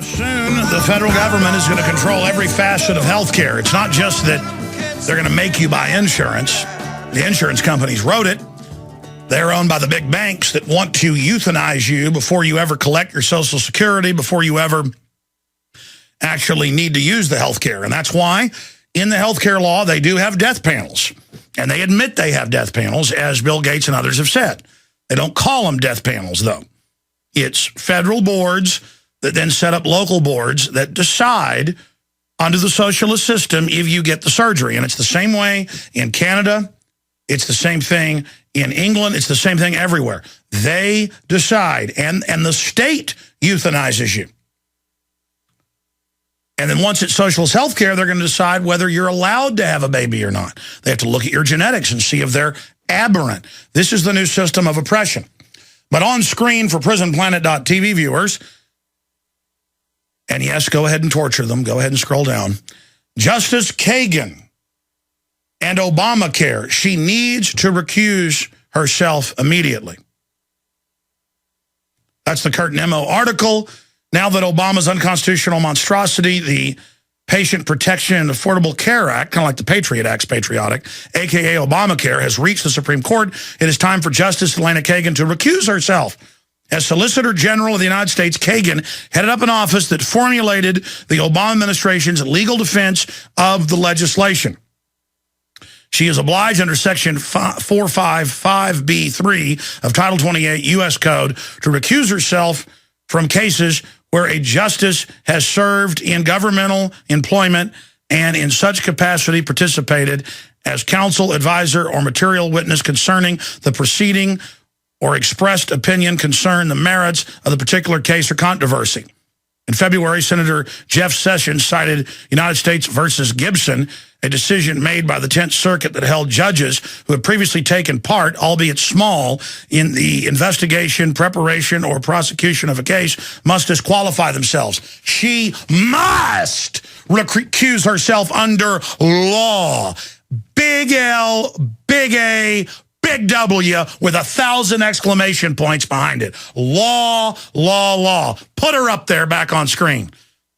Soon, the federal government is going to control every facet of healthcare. It's not just that they're going to make you buy insurance. The insurance companies wrote it. They're owned by the big banks that want to euthanize you before you ever collect your Social Security, before you ever actually need to use the healthcare. And that's why in the healthcare law, they do have death panels. And they admit they have death panels, as Bill Gates and others have said. They don't call them death panels, though. It's federal boards that then set up local boards that decide under the socialist system if you get the surgery. And it's the same way in Canada. It's the same thing in England. It's the same thing everywhere. They decide, and the state euthanizes you. And then once it's socialist health care, they're going to decide whether you're allowed to have a baby or not. They have to look at your genetics and see if they're aberrant. This is the new system of oppression. But on screen for prisonplanet.tv viewers, and yes, go ahead and torture them. Go ahead and scroll down. Justice Kagan and Obamacare. She needs to recuse herself immediately. That's the Kurt Nemo article. Now that Obama's unconstitutional monstrosity, the Patient Protection and Affordable Care Act, kind of like the Patriot Act's patriotic, a.k.a. Obamacare, has reached the Supreme Court, it is time for Justice Elena Kagan to recuse herself. As Solicitor General of the United States, Kagan headed up an office that formulated the Obama administration's legal defense of the legislation. She is obliged under Section 455B3 of Title 28 U.S. Code to recuse herself from cases where a justice has served in governmental employment and in such capacity participated as counsel, advisor, or material witness concerning the proceeding or expressed opinion concern the merits of the particular case or controversy. In February, Senator Jeff Sessions cited United States versus Gipson, a decision made by the 10th Circuit that held judges who had previously taken part, albeit small, in the investigation, preparation, or prosecution of a case must disqualify themselves. She must recuse herself under law. Big L, big A, big W with 1,000 exclamation points behind it. Law, law, law. Put her up there back on screen.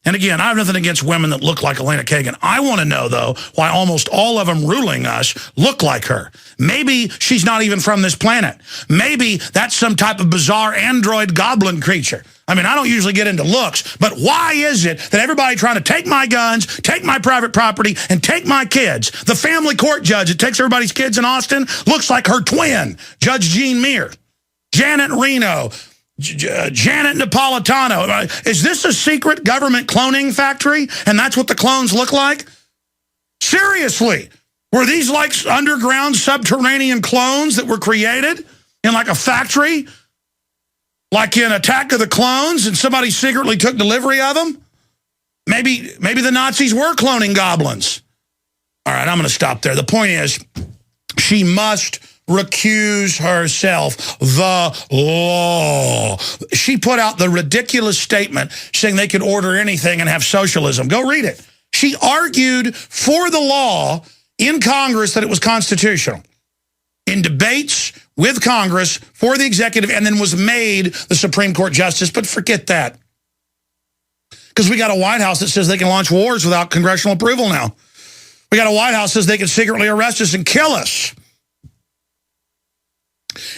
And again, I have nothing against women that look like Elena Kagan. I want to know, though, why almost all of them ruling us look like her. Maybe she's not even from this planet. Maybe that's some type of bizarre android goblin creature. I mean, I don't usually get into looks, but why is it that everybody trying to take my guns, take my private property, and take my kids? The family court judge that takes everybody's kids in Austin looks like her twin, Judge Jean Muir. Janet Reno, Janet Napolitano. Is this a secret government cloning factory? And that's what the clones look like? Seriously, were these like underground subterranean clones that were created in like a factory? Like in Attack of the Clones, and somebody secretly took delivery of them? Maybe the Nazis were cloning goblins. All right, I'm going to stop there. The point is, she must recuse herself. The law. She put out the ridiculous statement saying they could order anything and have socialism. Go read it. She argued for the law in Congress that it was constitutional. In debates with Congress for the executive, and then was made the Supreme Court justice. But forget that. Because we got a White House that says they can launch wars without congressional approval now. We got a White House that says they can secretly arrest us and kill us.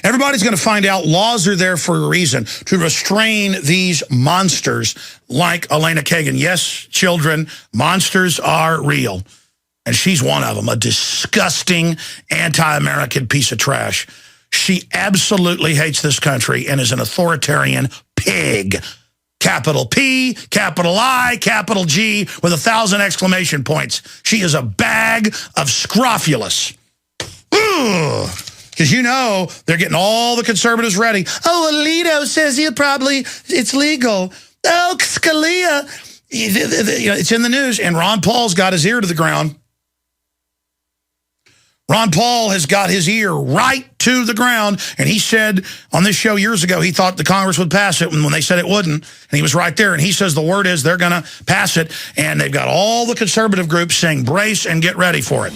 Everybody's going to find out laws are there for a reason, to restrain these monsters like Elena Kagan. Yes, children, monsters are real. And she's one of them, a disgusting anti-American piece of trash. She absolutely hates this country and is an authoritarian pig. Capital P, capital I, capital G, with 1,000 exclamation points. She is a bag of scrofulous. Because you know they're getting all the conservatives ready. Oh, Alito says it's legal. Oh, Scalia. It's in the news. And Ron Paul's got his ear to the ground. Ron Paul has got his ear right to the ground, and he said on this show years ago he thought the Congress would pass it when they said it wouldn't, and he was right there, and he says the word is they're going to pass it, and they've got all the conservative groups saying brace and get ready for it.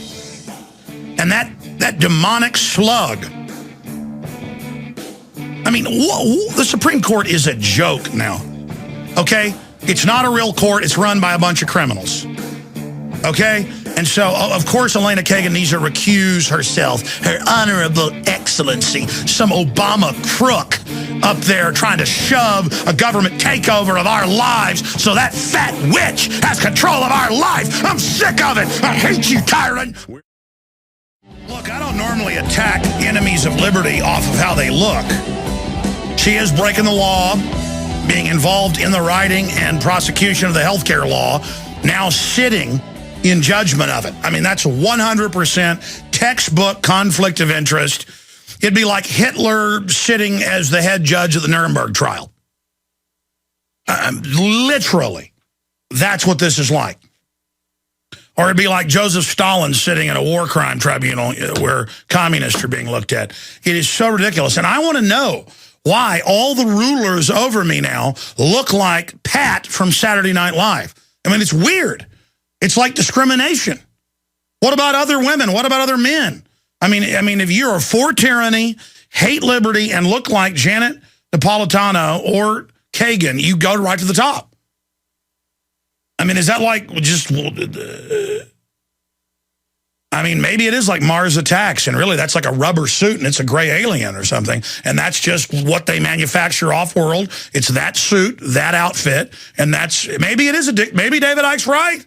And that demonic slug, I mean, the Supreme Court is a joke now, okay? It's not a real court. It's run by a bunch of criminals. Okay? And so, of course, Elena Kagan needs to recuse herself. Her Honorable Excellency, some Obama crook up there trying to shove a government takeover of our lives so that fat witch has control of our life. I'm sick of it. I hate you, tyrant. Look, I don't normally attack enemies of liberty off of how they look. She is breaking the law, being involved in the writing and prosecution of the healthcare law, now sitting in judgment of it. I mean, that's 100% textbook conflict of interest. It'd be like Hitler sitting as the head judge of the Nuremberg trial. Literally, that's what this is like. Or it'd be like Joseph Stalin sitting in a war crime tribunal where communists are being looked at. It is so ridiculous. And I want to know why all the rulers over me now look like Pat from Saturday Night Live. I mean, it's weird. It's like discrimination. What about other women? What about other men? I mean, if you're for tyranny, hate liberty, and look like Janet Napolitano or Kagan, you go right to the top. I mean, is that like just... I mean, maybe it is like Mars Attacks, and really that's like a rubber suit, and it's a gray alien or something, and that's just what they manufacture off-world. It's that suit, that outfit, and that's... Maybe it is a... Maybe David Icke's right.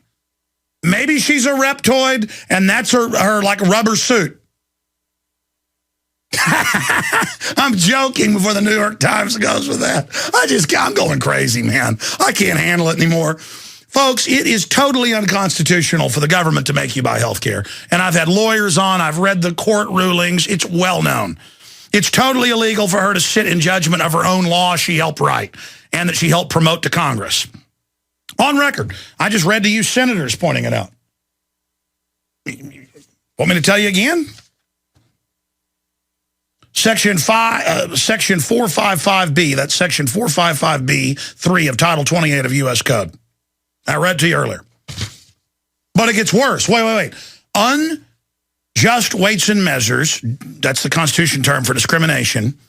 Maybe she's a reptoid, and that's her like rubber suit. I'm joking before the New York Times goes with that. I'm going crazy, man. I can't handle it anymore. Folks, it is totally unconstitutional for the government to make you buy health care. And I've had lawyers on. I've read the court rulings. It's well known. It's totally illegal for her to sit in judgment of her own law she helped write and that she helped promote to Congress. On record. I just read to you senators pointing it out. Want me to tell you again? Section 455B, that's Section 455B3 of Title 28 of U.S. Code. I read to you earlier. But it gets worse. Wait. Unjust weights and measures, that's the Constitution term for discrimination,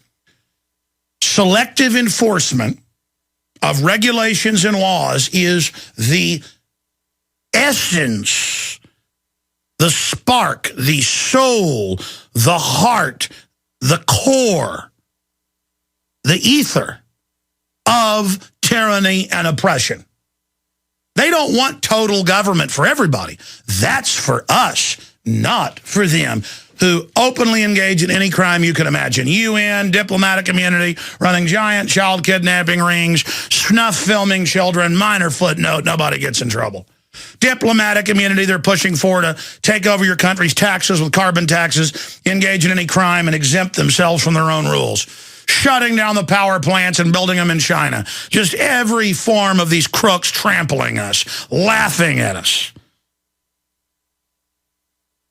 selective enforcement of regulations and laws is the essence, the spark, the soul, the heart, the core, the ether of tyranny and oppression. They don't want total government for everybody. That's for us, not for them, who openly engage in any crime you can imagine. UN, diplomatic immunity, running giant child kidnapping rings, snuff filming children, minor footnote, nobody gets in trouble. Diplomatic immunity, they're pushing for to take over your country's taxes with carbon taxes, engage in any crime, and exempt themselves from their own rules. Shutting down the power plants and building them in China. Just every form of these crooks trampling us, laughing at us.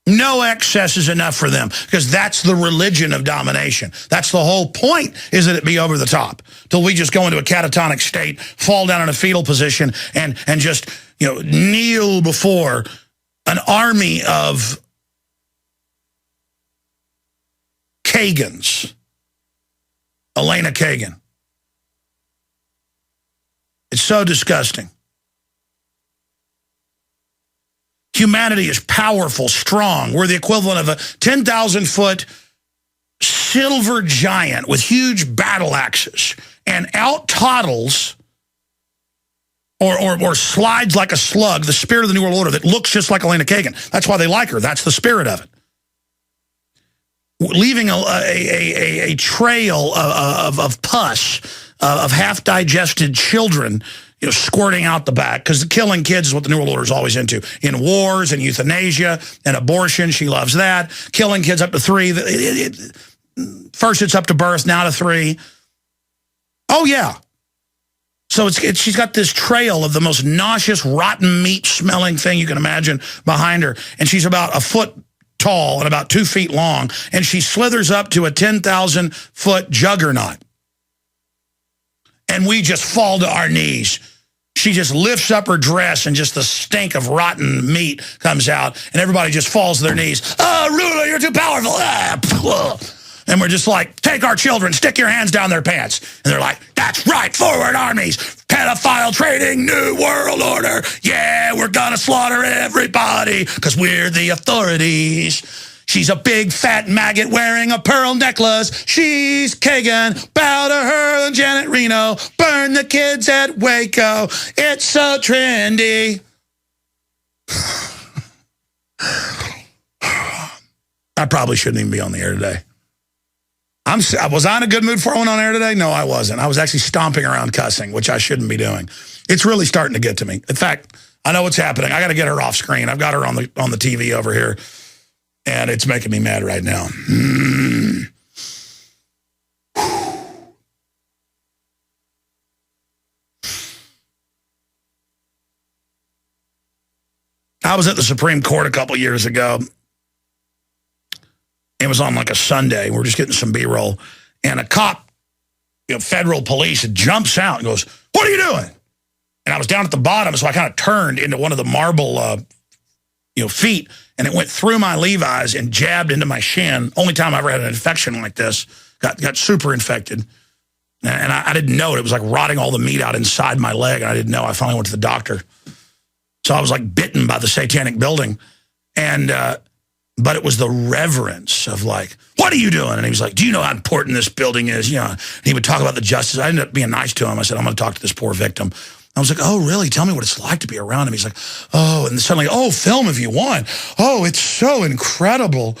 No excess is enough for them because that's the religion of domination. That's the whole point, is that it be over the top till we just go into a catatonic state, fall down in a fetal position, and just, you know, kneel before an army of Kagans. Elena Kagan. It's so disgusting. Humanity is powerful, strong. We're the equivalent of a 10,000-foot silver giant with huge battle axes and out-toddles or slides like a slug, the spirit of the New World Order that looks just like Elena Kagan. That's why they like her. That's the spirit of it. Leaving a trail of pus, of half-digested children, you know, squirting out the back, because killing kids is what the New World Order is always into. In wars and euthanasia and abortion, she loves that. Killing kids up to 3. First it's up to birth, now to 3. Oh, yeah. So she's got this trail of the most nauseous, rotten meat-smelling thing you can imagine behind her, and she's about a foot tall and about 2 feet long, and she slithers up to a 10,000-foot juggernaut. And we just fall to our knees. She just lifts up her dress, and just the stink of rotten meat comes out, and everybody just falls to their knees. Oh, ruler, you're too powerful. And we're just like, take our children, stick your hands down their pants. And they're like, that's right, forward armies, pedophile trading new world order. Yeah, we're gonna slaughter everybody because we're the authorities. She's a big fat maggot wearing a pearl necklace. She's Kagan. Bow to her and Janet Reno. Burn the kids at Waco. It's so trendy. I probably shouldn't even be on the air today. Was I in a good mood for one on air today? No, I wasn't. I was actually stomping around cussing, which I shouldn't be doing. It's really starting to get to me. In fact, I know what's happening. I got to get her off screen. I've got her on the TV over here, and it's making me mad right now. I was at the Supreme Court a couple years ago. It was on like a Sunday. We're just getting some B-roll. And a cop, federal police, jumps out and goes, "What are you doing?" And I was down at the bottom, so I kind of turned into one of the marble feet, and it went through my Levi's and jabbed into my shin. Only time I ever had an infection like this. Got super infected. And I didn't know it. It was like rotting all the meat out inside my leg, and I didn't know. I finally went to the doctor. So I was like bitten by the satanic building. And but it was the reverence of like, "What are you doing?" And he was like, "Do you know how important this building is?" And he would talk about the justice. I ended up being nice to him. I said, "I'm going to talk to this poor victim." I was like, "Oh, really? Tell me what it's like to be around him." He's like, "Oh," and suddenly, "Oh, film if you want. Oh, it's so incredible.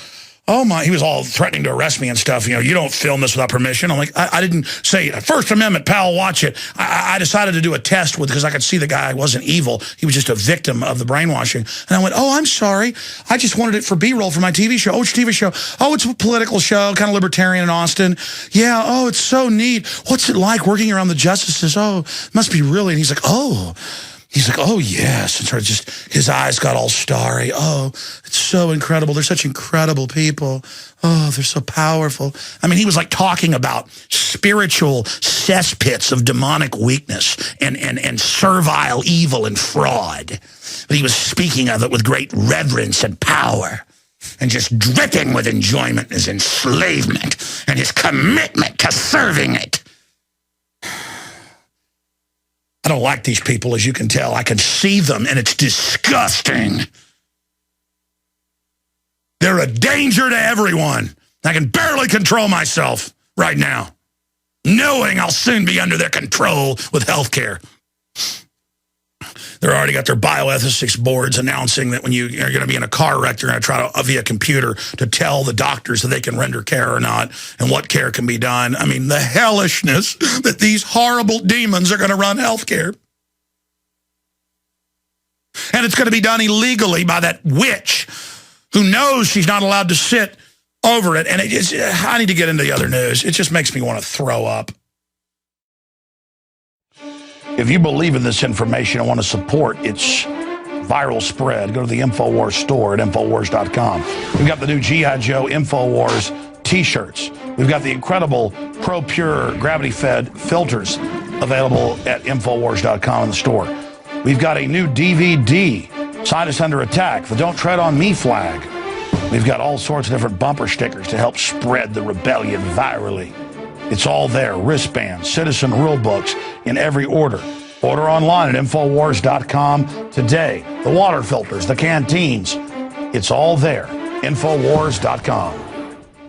Oh my," he was all threatening to arrest me and stuff. "You don't film this without permission." I'm like, I didn't say First Amendment, pal, watch it. I decided to do a test because I could see the guy wasn't evil. He was just a victim of the brainwashing. And I went, "Oh, I'm sorry. I just wanted it for B-roll for my TV show." "Oh, it's your TV show." "Oh, it's a political show, kind of libertarian in Austin." "Yeah, oh, it's so neat. What's it like working around the justices?" "Oh, it must be really." And he's like, "Oh." He's like, "Oh, yes." And sort of just, his eyes got all starry. "Oh, it's so incredible. They're such incredible people. Oh, they're so powerful." I mean, he was like talking about spiritual cesspits of demonic weakness and servile evil and fraud. But he was speaking of it with great reverence and power and just dripping with enjoyment, his enslavement and his commitment to serving it. I don't like these people, as you can tell. I can see them, and it's disgusting. They're a danger to everyone. I can barely control myself right now, knowing I'll soon be under their control with health care. They've already got their bioethics boards announcing that when you are going to be in a car wreck, they're going to try to, via computer, to tell the doctors that they can render care or not and what care can be done. I mean, the hellishness that these horrible demons are going to run health care. And it's going to be done illegally by that witch who knows she's not allowed to sit over it. And I need to get into the other news. It just makes me want to throw up. If you believe in this information and want to support its viral spread, go to the InfoWars store at InfoWars.com. We've got the new G.I. Joe InfoWars t-shirts. We've got the incredible ProPure gravity-fed filters available at InfoWars.com in the store. We've got a new DVD, Scientists Under Attack, the Don't Tread on Me flag. We've got all sorts of different bumper stickers to help spread the rebellion virally. It's all there, wristbands, citizen rule books in every order. Order online at Infowars.com today. The water filters, the canteens, it's all there, Infowars.com.